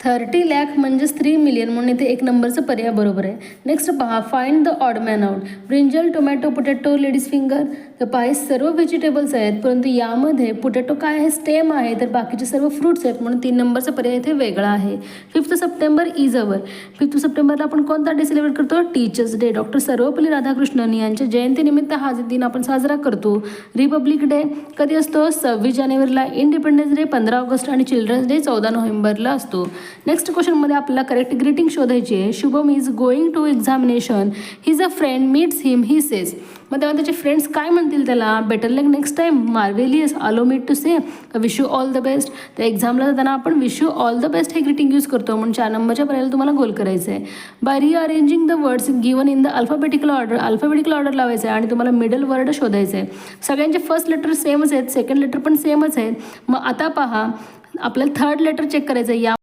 30 लाख म्हणजेच 3 मिलियन म्हणून इथे एक नंबरचा पर्याय बरोबर आहे. नेक्स्ट पहा, find the odd man out. Brinjal, tomato, potato, ladies finger. तर पहा हे सर्व व्हेजिटेबल्स आहेत, परंतु यामध्ये पोटॅटो काय आहे, स्टेम आहे, तर बाकीचे सर्व फ्रूट्स आहेत, म्हणून 3 नंबरचा पर्याय इथे वेगळा आहे. 5 सप्टेंबर इज अवर. 5 सप्टेंबरला आपण कोणता डे सेलिब्रेट करतो? Teachers day. Doctor Sarvepalli Radhakrishnan यांच्या जयंतीनिमित्त हा दिन आपण साजरा करतो. रिपब्लिक डे कधी असतो? 26 जानेवारीला. इंडिपेंडन्स डे 15 ऑगस्ट आणि चिल्ड्रन्स डे 14 नोव्हेंबरला असतो. नेक्स्ट क्वेश्चनमध्ये आपल्याला करेक्ट ग्रीटिंग शोधायची आहे. Shubham is going to examination. His a friend meets him, he says. मग तेव्हा त्याचे फ्रेंड्स काय म्हणतील त्याला? Better luck next time, marvellous, allow me to say, wish you all the best. तर एक्झामला जाताना आपण wish you all the best हे ग्रीटिंग यूज करतो, म्हणून 4 नंबरच्या पर्यायाला तुम्हाला गोल करायचं आहे. By rearranging the words given in the alphabetical order लावायचं आहे आणि तुम्हाला मिडल वर्ड शोधायचं आहे. सगळ्यांचे फर्स्ट लेटर सेमच आहेत, सेकंड लेटर पण सेमच आहेत. मग आता पहा, आपल्याला थर्ड लेटर चेक करायचं आहे.